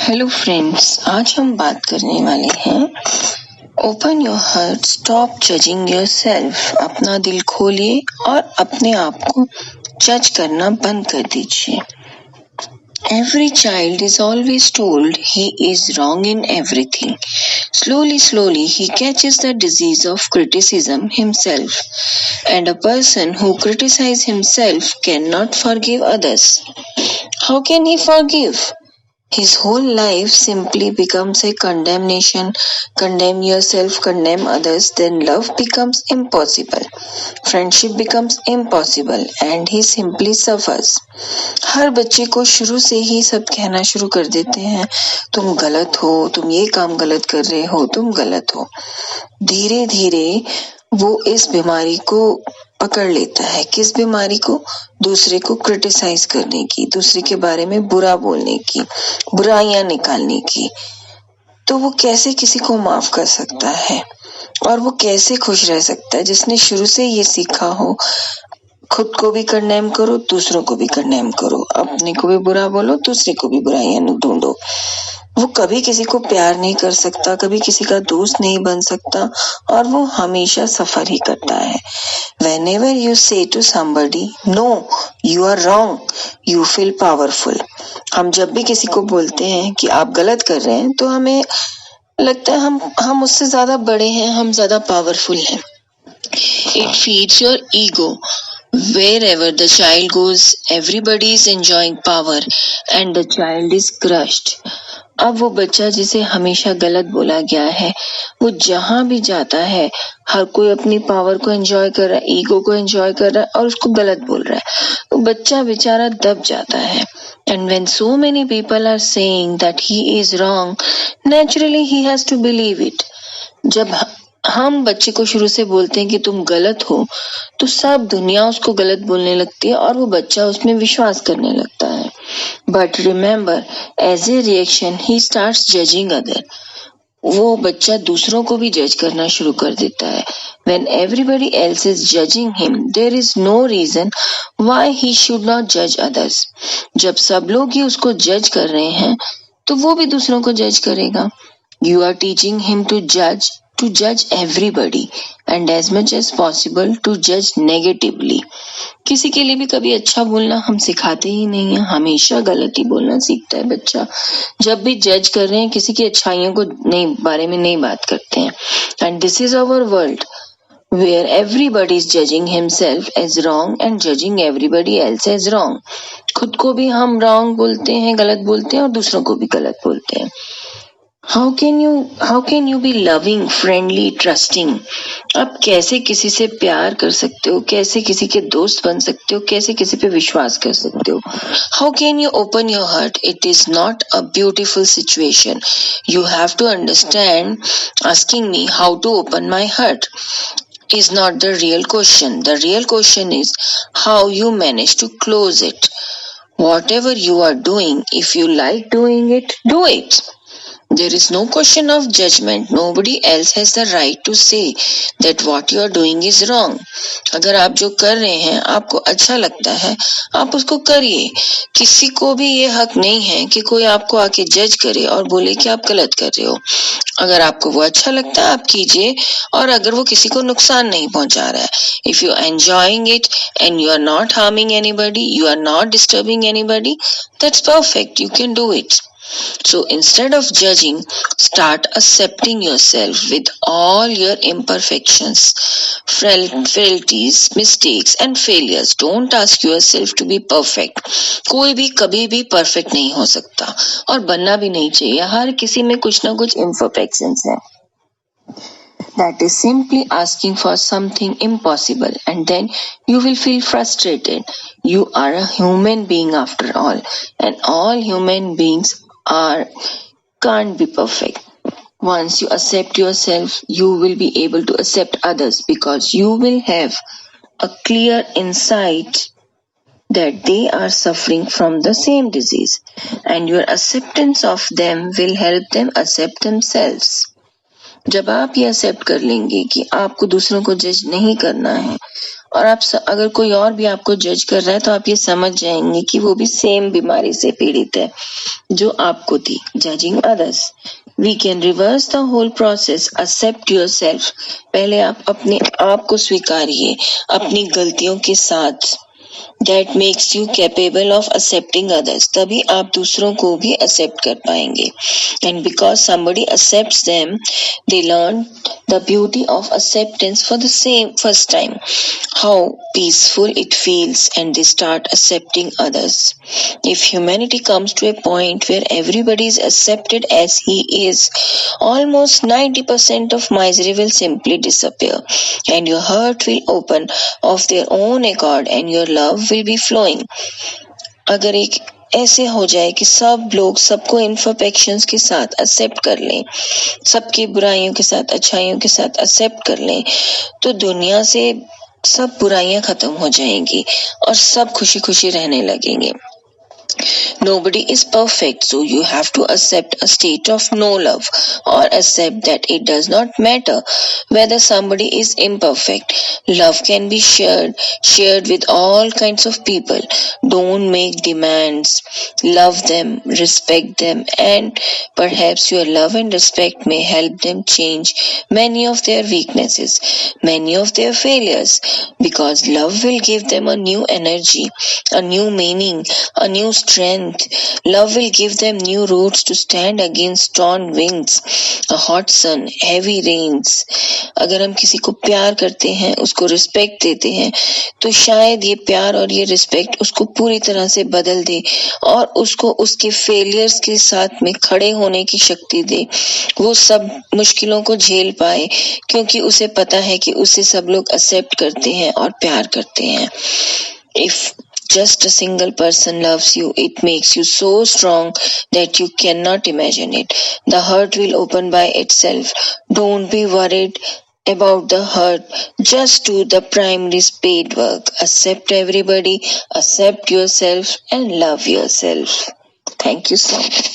Hello friends, आज हम बात करने वाले हैं open your heart, stop judging yourself. अपना दिल खोलिए और अपने आप को जज करना बंद कर दीजिए। Every child is always told he is wrong in everything. Slowly, he catches the disease of criticism himself. And a person who criticizes himself cannot forgive others. How can he forgive? His whole life simply becomes a condemnation. Condemn yourself, condemn others, then love becomes impossible. Friendship becomes impossible and he simply suffers. हर बच्चे को शुरू से ही सब कहना शुरू कर देते हैं, तुम गलत हो, तुम ये काम गलत कर रहे हो, तुम गलत हो। धीरे धीरे वो इस बीमारी को पकड़ लेता है। किस बीमारी को? दूसरे को क्रिटिसाइज करने की, दूसरे के बारे में बुरा बोलने की, बुराइयां निकालने की। तो वो कैसे किसी को माफ कर सकता है और वो कैसे खुश रह सकता है जिसने शुरू से ये सीखा हो, खुद को भी कंडेम करो, दूसरों को भी कंडेम करो, अपने को भी बुरा बोलो, दूसरे को भी बुराइयां ढूंढो। वो कभी किसी को प्यार नहीं कर सकता, कभी किसी का दोस्त नहीं बन सकता और वो हमेशा सफर ही करता है। Whenever you say to somebody, no, you are wrong, you feel powerful. हम जब भी किसी को बोलते हैं कि आप गलत कर रहे हैं, तो हमें लगता है हम उससे ज्यादा बड़े हैं, हम ज्यादा पावरफुल हैं। It feeds your ego. Wherever the child goes, everybody is enjoying power and the child is crushed. अब वो बच्चा जिसे हमेशा गलत बोला गया है, वो जहां भी जाता है, हर कोई अपनी पावर को एंजॉय कर रहा है, ईगो को एंजॉय कर रहा है और उसको गलत बोल रहा है, तो बच्चा बेचारा दब जाता है। And when so many people are saying that he is wrong, naturally he has to believe it. जब हम बच्चे को शुरू से बोलते हैं कि तुम गलत हो, तो सब दुनिया उसको गलत बोलने लगती है और वो बच्चा उसमें विश्वास करने लगता है। But remember, as a reaction ही स्टार्ट्स जजिंग अदर। वो बच्चा दूसरों को भी जज करना शुरू कर देता है। When everybody else is judging him, there is no reason why he should not judge others. जब सब लोग ही उसको जज कर रहे हैं, तो वो भी दूसरों को जज करेगा। You are teaching him to judge everybody and as much as possible to judge negatively. किसी के लिए भी कभी अच्छा बोलना हम सिखाते ही नहीं है, हमेशा गलत ही बोलना सीखता है बच्चा। जब भी जज कर रहे हैं, किसी की अच्छाइयों को बारे में नहीं बात करते हैं। And this is our world where everybody is judging himself as wrong and judging everybody else as wrong. खुद को भी हम wrong बोलते हैं, गलत बोलते हैं और दूसरों को भी गलत बोलते हैं। How can you be loving, friendly, trusting? आप कैसे किसी से प्यार कर सकते हो, कैसे किसी के दोस्त बन सकते हो, कैसे किसी पे विश्वास कर सकते हो? How can you open your heart? It is not a beautiful situation. You have to understand, asking me how to open my heart is not the real question. The real question is how you manage to close it. Whatever you are doing, if you like doing it, do it. There is no question of judgment. Nobody else has the right to say that what you are doing is wrong. अगर आप जो कर रहे हैं आपको अच्छा लगता है, आप उसको करिए। किसी को भी ये हक नहीं है कि कोई आपको आके जज करे और बोले कि आप गलत कर रहे हो। अगर आपको वो अच्छा लगता है आप कीजिए, और अगर वो किसी को नुकसान नहीं पहुंचा रहा है, if you are enjoying it and you are not harming anybody, you are not disturbing anybody, that's perfect. You can do it. So instead of judging, start accepting yourself with all your imperfections, frailties, mistakes and failures. Don't ask yourself to be perfect. कोई भी कभी भी perfect नहीं हो सकता और बनना भी नहीं चाहिए। हर किसी में कुछ ना कुछ imperfections है। That is simply asking for something impossible and then you will feel frustrated. You are a human being after all, and all human beings can't be perfect. Once you accept yourself, you will be able to accept others because you will have a clear insight that they are suffering from the same disease, and your acceptance of them will help them accept themselves. जब आप ये accept कर लेंगे कि आपको दूसरों को जज नहीं करना है और अगर कोई और भी आपको जज कर रहा है तो आप ये समझ जाएंगे कि वो भी सेम बीमारी से पीड़ित है जो आपको थी, judging others. We can reverse the whole process. Accept yourself. पहले आप अपने आप को स्वीकारिए अपनी गलतियों के साथ। That makes you capable of accepting others. तभी आप दूसरों को भी accept कर पाएंगे. And because somebody accepts them, they learn the beauty of acceptance for the same first time. How peaceful it feels, and they start accepting others. If humanity comes to a point where everybody is accepted as he is, almost 90% of misery will simply disappear, and your heart will open of their own accord, and your love will be flowing. अगर एक ऐसे हो जाए कि सब लोग सबको imperfections के साथ एक्सेप्ट कर लें, सबकी बुराइयों के साथ अच्छाइयों के साथ एक्सेप्ट कर लें, तो दुनिया से सब बुराइयां खत्म हो जाएंगी और सब खुशी खुशी रहने लगेंगे. Nobody is perfect, so you have to accept a state of no love, or accept that it does not matter whether somebody is imperfect. Love can be shared with all kinds of people. Don't make demands. Love them, respect them, and perhaps your love and respect may help them change many of their weaknesses, many of their failures, because love will give them a new energy, a new meaning, a new strength. Love will give them new roots to stand against torn wings, a hot sun, heavy rains. अगर हम किसी को प्यार करते हैं, उसको respect देते हैं, तो शायद ये प्यार और ये रिस्पेक्ट उसको पूरी तरह से बदल दे और उसको उसके फेलियर्स के साथ में खड़े होने की शक्ति दे. वो सब मुश्किलों को झेल पाए क्योंकि उसे पता है कि उसे सब लोग एक्सेप्ट करते हैं और प्यार करते हैं. If just a single person loves you, it makes you so strong that you cannot imagine it. The heart will open by itself. Don't be worried about the hurt. Just do the primary spade work. Accept everybody, accept yourself, and love yourself. Thank you so much.